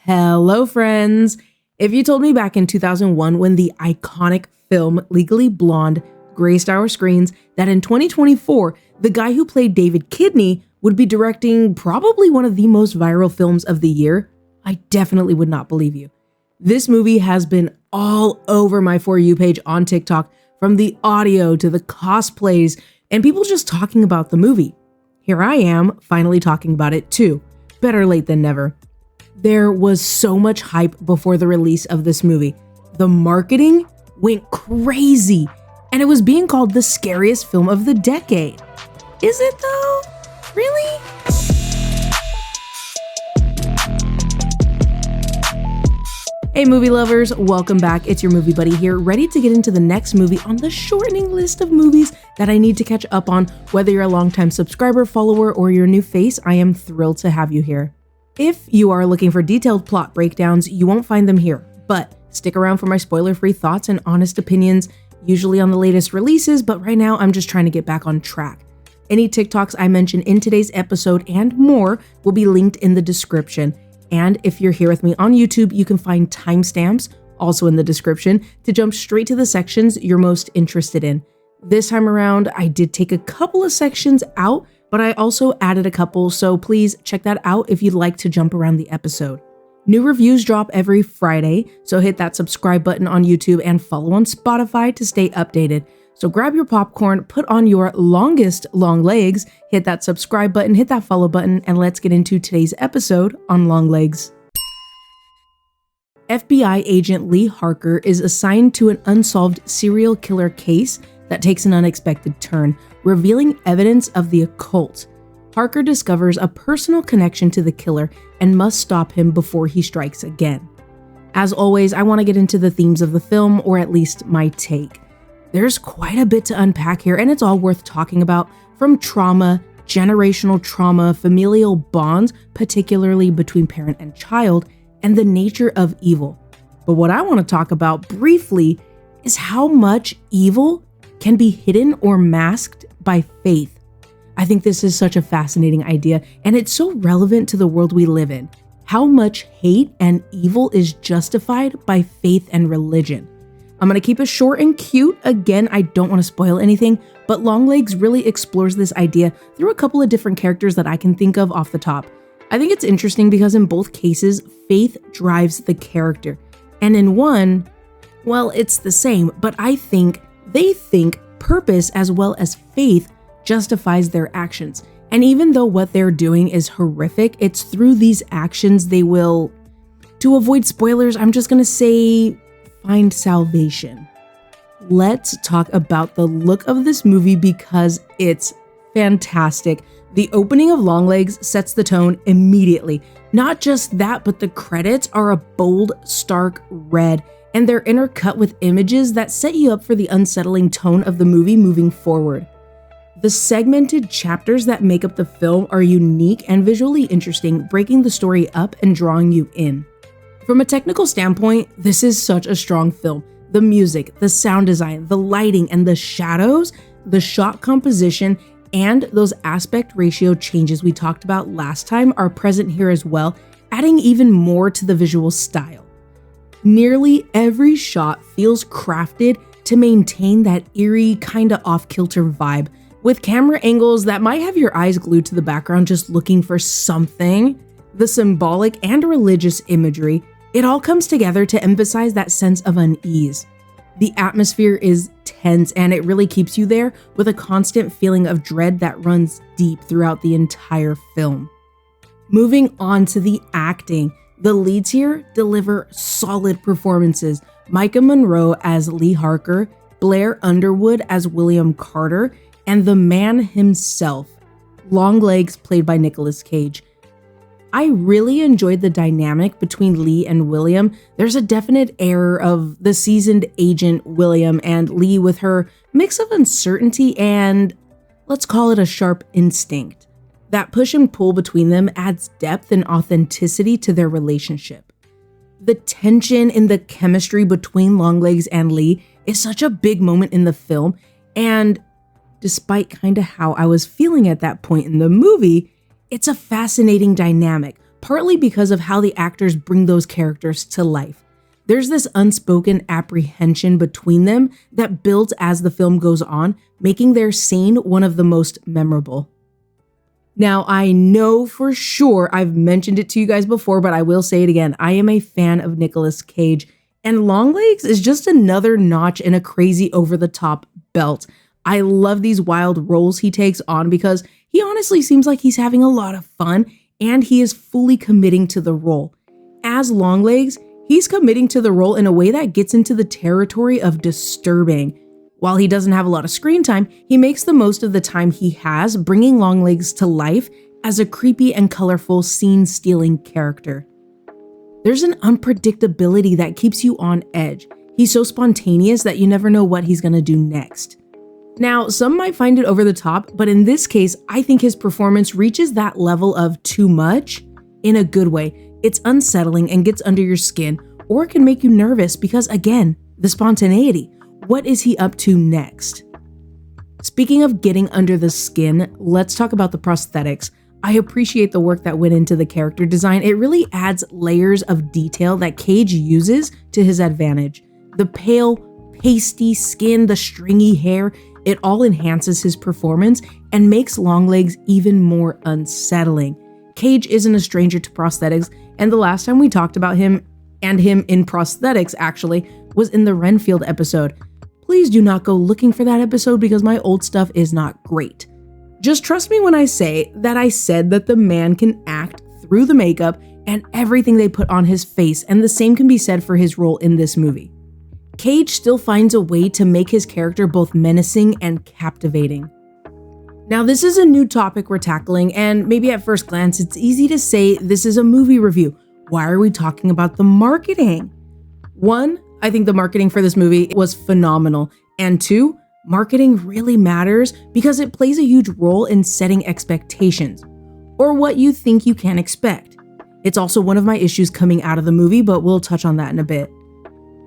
Hello, friends. If you told me back in 2001 when the iconic film Legally Blonde graced our screens that in 2024, the guy who played David Kidney would be directing probably one of the most viral films of the year, I definitely would not believe you. This movie has been all over my For You page on TikTok, from the audio to the cosplays and people just talking about the movie. Here I am, finally talking about it too. Better late than never. There was so much hype before the release of this movie. The marketing went crazy, and it was being called the scariest film of the decade. Is it though? Really? Hey movie lovers, welcome back. It's your movie buddy here, ready to get into the next movie on the shortening list of movies that I need to catch up on. Whether you're a longtime subscriber, follower, or you're a new face, I am thrilled to have you here. If you are looking for detailed plot breakdowns, you won't find them here, but stick around for my spoiler-free thoughts and honest opinions, usually on the latest releases, but right now I'm just trying to get back on track. Any TikToks I mention in today's episode and more will be linked in the description. And if you're here with me on YouTube, you can find timestamps, also in the description, to jump straight to the sections you're most interested in. This time around, I did take a couple of sections out, but I also added a couple, so please check that out if you'd like to jump around the episode. New reviews drop every Friday, so hit that subscribe button on YouTube and follow on Spotify to stay updated. So grab your popcorn, put on your longest long legs, hit that subscribe button, hit that follow button, and let's get into today's episode on Longlegs. FBI agent Lee Harker is assigned to an unsolved serial killer case that takes an unexpected turn, revealing evidence of the occult. Harker discovers a personal connection to the killer and must stop him before he strikes again. As always, I want to get into the themes of the film, or at least my take. There's quite a bit to unpack here, and it's all worth talking about, from trauma, generational trauma, familial bonds, particularly between parent and child, and the nature of evil. But what I want to talk about briefly is how much evil can be hidden or masked by faith. I think this is such a fascinating idea, and it's so relevant to the world we live in. How much hate and evil is justified by faith and religion. I'm going to keep it short and cute. Again, I don't want to spoil anything, but Longlegs really explores this idea through a couple of different characters that I can think of off the top. I think it's interesting because in both cases, faith drives the character. And in one, well, it's the same, but I think they think purpose as well as faith justifies their actions. And even though what they're doing is horrific, it's through these actions they will, to avoid spoilers, I'm just going to say, find salvation. Let's talk about the look of this movie because it's fantastic. The opening of Longlegs sets the tone immediately. Not just that, but the credits are a bold, stark red, and they're intercut with images that set you up for the unsettling tone of the movie moving forward. The segmented chapters that make up the film are unique and visually interesting, breaking the story up and drawing you in. From a technical standpoint, this is such a strong film. The music, the sound design, the lighting, and the shadows, the shot composition, and those aspect ratio changes we talked about last time are present here as well, adding even more to the visual style. Nearly every shot feels crafted to maintain that eerie, kinda off-kilter vibe, with camera angles that might have your eyes glued to the background just looking for something. The symbolic and religious imagery, it all comes together to emphasize that sense of unease. The atmosphere is tense and it really keeps you there with a constant feeling of dread that runs deep throughout the entire film. Moving on to the acting, the leads here deliver solid performances. Micah Monroe as Lee Harker, Blair Underwood as William Carter, and the man himself, Longlegs, played by Nicolas Cage. I really enjoyed the dynamic between Lee and William. There's a definite air of the seasoned agent William and Lee with her mix of uncertainty and, let's call it, a sharp instinct. That push and pull between them adds depth and authenticity to their relationship. The tension in the chemistry between Longlegs and Lee is such a big moment in the film, and despite kind of how I was feeling at that point in the movie, it's a fascinating dynamic. partly because of how the actors bring those characters to life. There's this unspoken apprehension between them that builds as the film goes on, making their scene one of the most memorable. Now, I know for sure I've mentioned it to you guys before, but I will say it again. I am a fan of Nicolas Cage, and Longlegs is just another notch in a crazy over-the-top belt. I love these wild roles he takes on because he honestly seems like he's having a lot of fun, and he is fully committing to the role. As Longlegs, he's committing to the role in a way that gets into the territory of disturbing. While he doesn't have a lot of screen time, he makes the most of the time he has, bringing Longlegs to life as a creepy and colorful scene-stealing character. There's an unpredictability that keeps you on edge. He's so spontaneous that you never know what he's gonna do next. Now, some might find it over the top, but in this case, I think his performance reaches that level of too much in a good way. It's unsettling and gets under your skin, or it can make you nervous because, again, the spontaneity. What is he up to next? Speaking of getting under the skin, let's talk about the prosthetics. I appreciate the work that went into the character design. It really adds layers of detail that Cage uses to his advantage. The pale, pasty skin, the stringy hair, it all enhances his performance and makes Longlegs even more unsettling. Cage isn't a stranger to prosthetics, and the last time we talked about him and him in prosthetics actually was in the Renfield episode. Please do not go looking for that episode because my old stuff is not great. Just trust me when I say that I said that the man can act through the makeup and everything they put on his face, and the same can be said for his role in this movie. Cage still finds a way to make his character both menacing and captivating. Now, this is a new topic we're tackling, and maybe at first glance, it's easy to say this is a movie review. Why are we talking about the marketing? One, I think the marketing for this movie was phenomenal. And two, marketing really matters because it plays a huge role in setting expectations, or what you think you can expect. It's also one of my issues coming out of the movie, but we'll touch on that in a bit.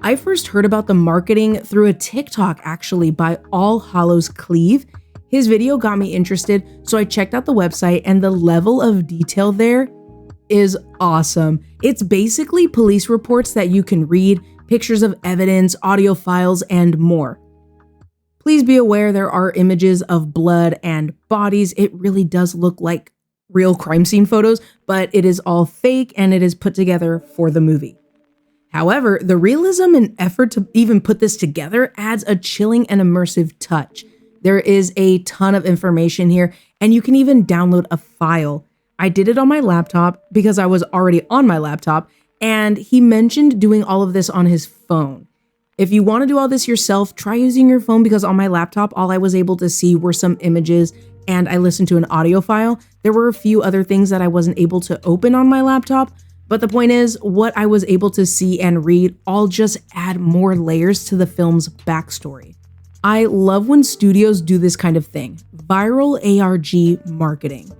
I first heard about the marketing through a TikTok actually by All Hallows Cleve. His video got me interested, so I checked out the website, and the level of detail there is awesome. It's basically police reports that you can read, pictures of evidence, audio files, and more. Please be aware there are images of blood and bodies. It really does look like real crime scene photos, but it is all fake and it is put together for the movie. However, the realism and effort to even put this together adds a chilling and immersive touch. There is a ton of information here, and you can even download a file. I did it on my laptop because I was already on my laptop, and he mentioned doing all of this on his phone. If you want to do all this yourself, try using your phone because on my laptop, all I was able to see were some images and I listened to an audio file. There were a few other things that I wasn't able to open on my laptop, but the point is, what I was able to see and read all just add more layers to the film's backstory. I love when studios do this kind of thing, viral ARG marketing.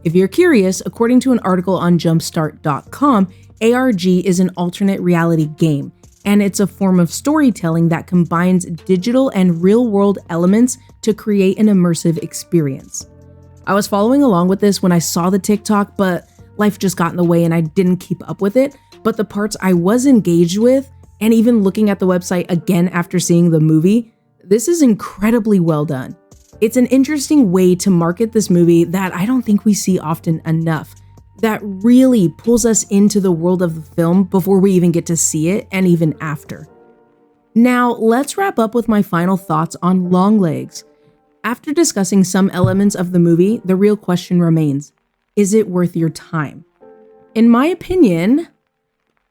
If you're curious, according to an article on jumpstart.com, ARG is an alternate reality game, and it's a form of storytelling that combines digital and real-world elements to create an immersive experience. I was following along with this when I saw the TikTok, but life just got in the way and I didn't keep up with it. But the parts I was engaged with, and even looking at the website again after seeing the movie, this is incredibly well done. It's an interesting way to market this movie that I don't think we see often enough, that really pulls us into the world of the film before we even get to see it and even after. Now, let's wrap up with my final thoughts on Longlegs. After discussing some elements of the movie, the real question remains, is it worth your time? In my opinion,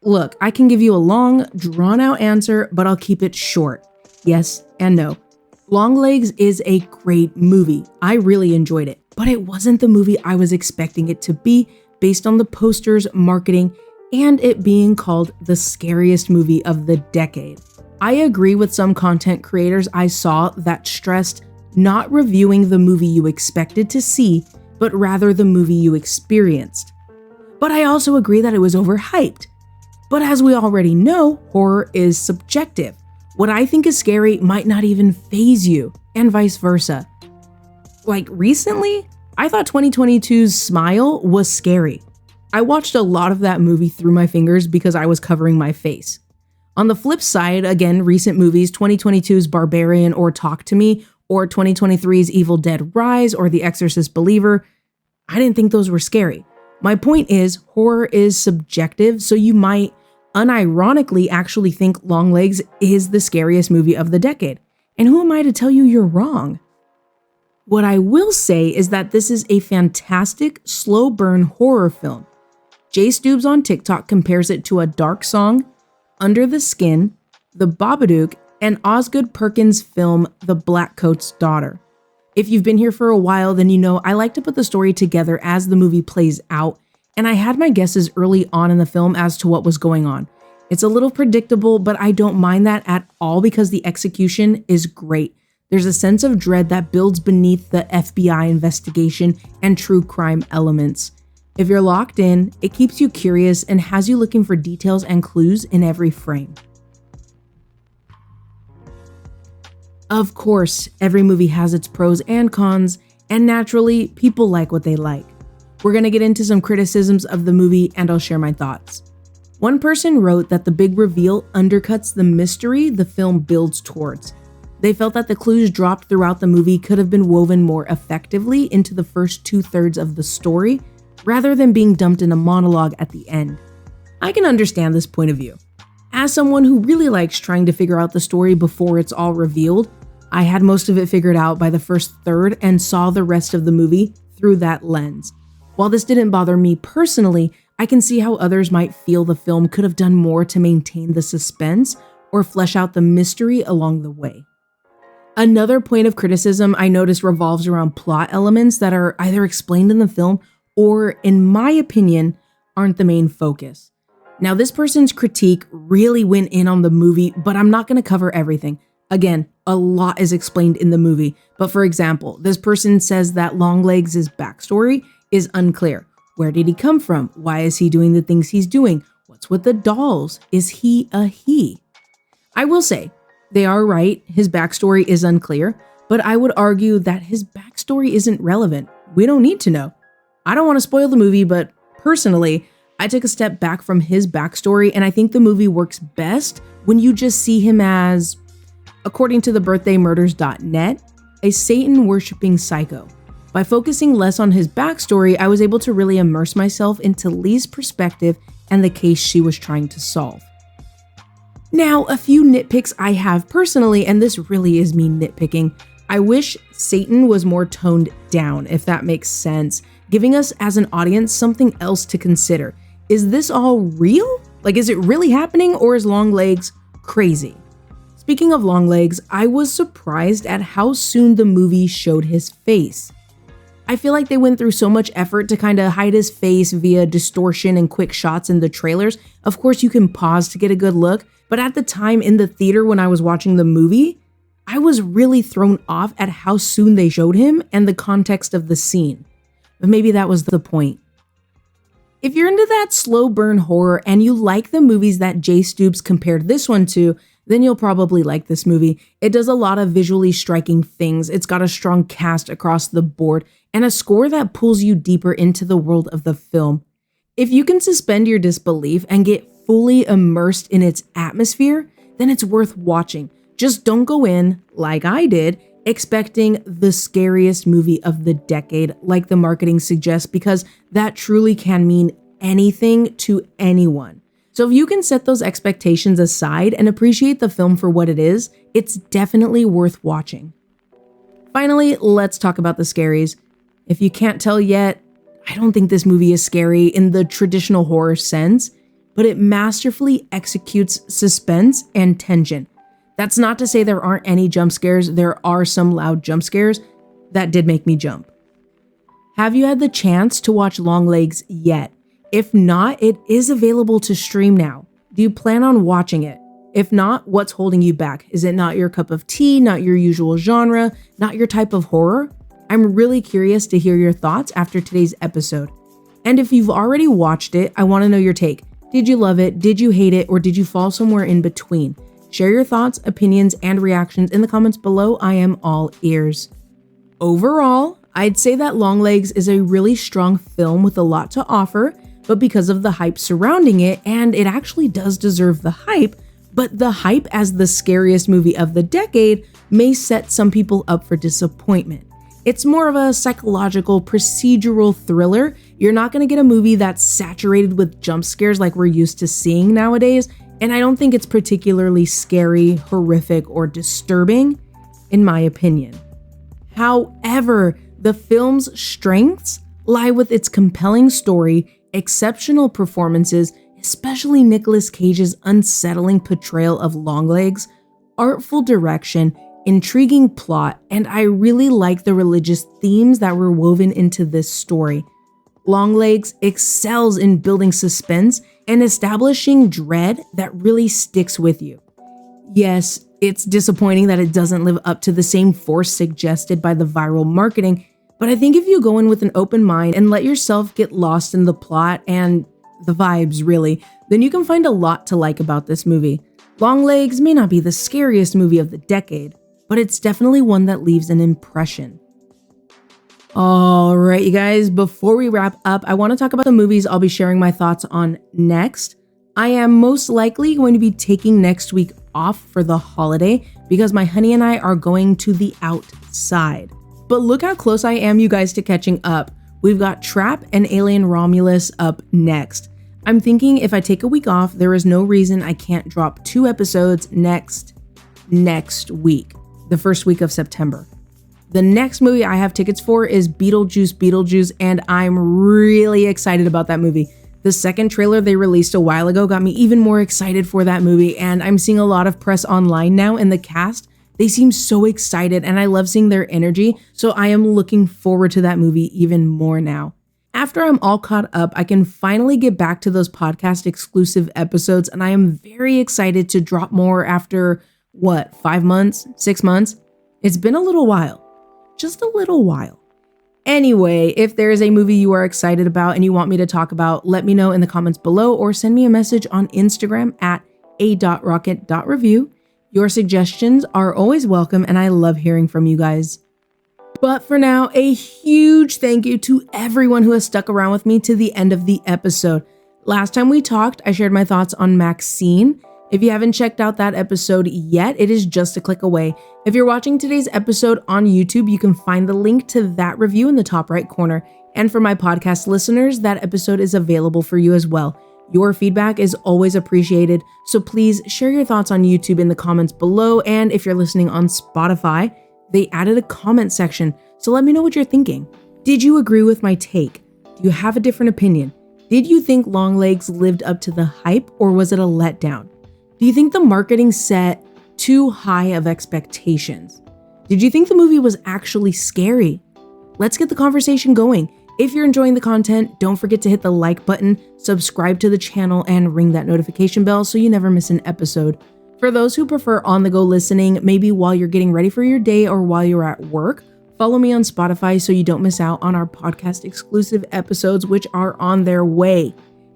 look, I can give you a long, drawn-out answer, but I'll keep it short. Yes and no. Longlegs is a great movie. I really enjoyed it, but it wasn't the movie I was expecting it to be based on the posters, marketing, and it being called the scariest movie of the decade. I agree with some content creators I saw that stressed not reviewing the movie you expected to see, but rather the movie you experienced. But I also agree that it was overhyped. But as we already know, horror is subjective. What I think is scary might not even faze you, and vice versa. Like recently, I thought 2022's Smile was scary. I watched a lot of that movie through my fingers because I was covering my face. On the flip side, again, recent movies, 2022's Barbarian or Talk to Me, or 2023's Evil Dead Rise or The Exorcist Believer, I didn't think those were scary. My point is, horror is subjective, so you might unironically actually think Longlegs is the scariest movie of the decade. And who am I to tell you you're wrong? What I will say is that this is a fantastic, slow burn horror film. Jay Stoobs on TikTok compares it to a Dark Song, Under the Skin, The Babadook, and Osgood Perkins' film The Black Coat's Daughter. If you've been here for a while, then you know I like to put the story together as the movie plays out, and I had my guesses early on in the film as to what was going on. It's a little predictable, but I don't mind that at all because the execution is great. There's a sense of dread that builds beneath the FBI investigation and true crime elements. If you're locked in, it keeps you curious and has you looking for details and clues in every frame. Of course, every movie has its pros and cons, and naturally, people like what they like. We're gonna get into some criticisms of the movie and I'll share my thoughts. One person wrote that the big reveal undercuts the mystery the film builds towards. They felt that the clues dropped throughout the movie could have been woven more effectively into the first 2/3 of the story, rather than being dumped in a monologue at the end. I can understand this point of view. As someone who really likes trying to figure out the story before it's all revealed, I had most of it figured out by the first third and saw the rest of the movie through that lens. While this didn't bother me personally, I can see how others might feel the film could have done more to maintain the suspense or flesh out the mystery along the way. Another point of criticism I noticed revolves around plot elements that are either explained in the film or, in my opinion, aren't the main focus. Now, this person's critique really went in on the movie, but I'm not going to cover everything. Again, a lot is explained in the movie, but for example, this person says that Longlegs' backstory is unclear. Where did he come from? Why is he doing the things he's doing? What's with the dolls? Is he a he? I will say, they are right, his backstory is unclear, but I would argue that his backstory isn't relevant. We don't need to know. I don't want to spoil the movie, but personally, I took a step back from his backstory, and I think the movie works best when you just see him as, according to thebirthdaymurders.net, a Satan-worshipping psycho. By focusing less on his backstory, I was able to really immerse myself into Lee's perspective and the case she was trying to solve. Now, a few nitpicks I have personally, and this really is me nitpicking. I wish Satan was more toned down, if that makes sense, giving us as an audience something else to consider. Is this all real? Like, is it really happening, or is Longlegs crazy? Speaking of Longlegs, I was surprised at how soon the movie showed his face. I feel like they went through so much effort to kind of hide his face via distortion and quick shots in the trailers. Of course, you can pause to get a good look, but at the time in the theater when I was watching the movie, I was really thrown off at how soon they showed him and the context of the scene. But maybe that was the point. If you're into that slow burn horror and you like the movies that Jay Stoobs compared this one to, then you'll probably like this movie. It does a lot of visually striking things. It's got a strong cast across the board and a score that pulls you deeper into the world of the film. If you can suspend your disbelief and get fully immersed in its atmosphere, then it's worth watching. Just don't go in, like I did, expecting the scariest movie of the decade, like the marketing suggests, because that truly can mean anything to anyone. So if you can set those expectations aside and appreciate the film for what it is, it's definitely worth watching. Finally, let's talk about the scaries. If you can't tell yet, I don't think this movie is scary in the traditional horror sense, but it masterfully executes suspense and tension. That's not to say there aren't any jump scares. There are some loud jump scares that did make me jump. Have you had the chance to watch Longlegs yet? If not, it is available to stream now. Do you plan on watching it? If not, what's holding you back? Is it not your cup of tea, not your usual genre, not your type of horror? I'm really curious to hear your thoughts after today's episode. And if you've already watched it, I want to know your take. Did you love it? Did you hate it? Or did you fall somewhere in between? Share your thoughts, opinions, and reactions in the comments below. I am all ears. Overall, I'd say that Longlegs is a really strong film with a lot to offer, but because of the hype surrounding it, and it actually does deserve the hype, but the hype as the scariest movie of the decade may set some people up for disappointment. It's more of a psychological, procedural thriller. You're not going to get a movie that's saturated with jump scares like we're used to seeing nowadays, and I don't think it's particularly scary, horrific, or disturbing, in my opinion. However, the film's strengths lie with its compelling story, exceptional performances, especially Nicolas Cage's unsettling portrayal of Longlegs, artful direction, intriguing plot, and I really like the religious themes that were woven into this story. Longlegs excels in building suspense and establishing dread that really sticks with you. Yes, it's disappointing that it doesn't live up to the same force suggested by the viral marketing, but I think if you go in with an open mind and let yourself get lost in the plot and the vibes really, then you can find a lot to like about this movie. Longlegs may not be the scariest movie of the decade, but it's definitely one that leaves an impression. All right, you guys, before we wrap up, I want to talk about the movies I'll be sharing my thoughts on next. I am most likely going to be taking next week off for the holiday because my honey and I are going to the outside. But look how close I am, you guys, to catching up. We've got Trap and Alien Romulus up next. I'm thinking if I take a week off, there is no reason I can't drop 2 episodes next week, the first week of September. The next movie I have tickets for is Beetlejuice, and I'm really excited about that movie. The second trailer they released a while ago got me even more excited for that movie, and I'm seeing a lot of press online now, and the cast, they seem so excited, and I love seeing their energy, so I am looking forward to that movie even more now. After I'm all caught up, I can finally get back to those podcast exclusive episodes, and I am very excited to drop more after, 5 months, 6 months? It's been a little while. Just a little while. Anyway, if there is a movie you are excited about and you want me to talk about, let me know in the comments below or send me a message on Instagram at A.Rocket.Review. Your suggestions are always welcome and I love hearing from you guys. But for now, a huge thank you to everyone who has stuck around with me to the end of the episode. Last time we talked, I shared my thoughts on Maxine. If you haven't checked out that episode yet, it is just a click away. If you're watching today's episode on YouTube, you can find the link to that review in the top right corner. And for my podcast listeners, that episode is available for you as well. Your feedback is always appreciated, so please share your thoughts on YouTube in the comments below. And if you're listening on Spotify, they added a comment section, so let me know what you're thinking. Did you agree with my take? Do you have a different opinion? Did you think Longlegs lived up to the hype, or was it a letdown? Do you think the marketing set too high of expectations? Did you think the movie was actually scary? Let's get the conversation going. If you're enjoying the content, don't forget to hit the like button, subscribe to the channel, and ring that notification bell so you never miss an episode. For those who prefer on-the-go listening, maybe while you're getting ready for your day or while you're at work, follow me on Spotify so you don't miss out on our podcast exclusive episodes, which are on their way.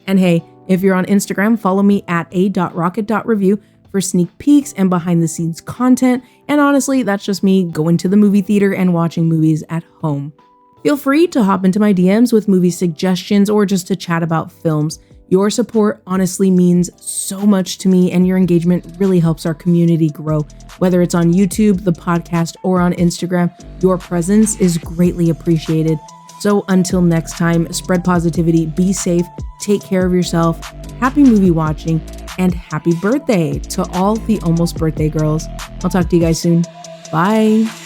And hey, if you're on Instagram, follow me at A.Rocket.Review for sneak peeks and behind the scenes content. And honestly, that's just me going to the movie theater and watching movies at home. Feel free to hop into my DMs with movie suggestions or just to chat about films. Your support honestly means so much to me, and your engagement really helps our community grow. Whether it's on YouTube, the podcast, or on Instagram, your presence is greatly appreciated. So until next time, spread positivity, be safe, take care of yourself, happy movie watching, and happy birthday to all the almost birthday girls. I'll talk to you guys soon. Bye.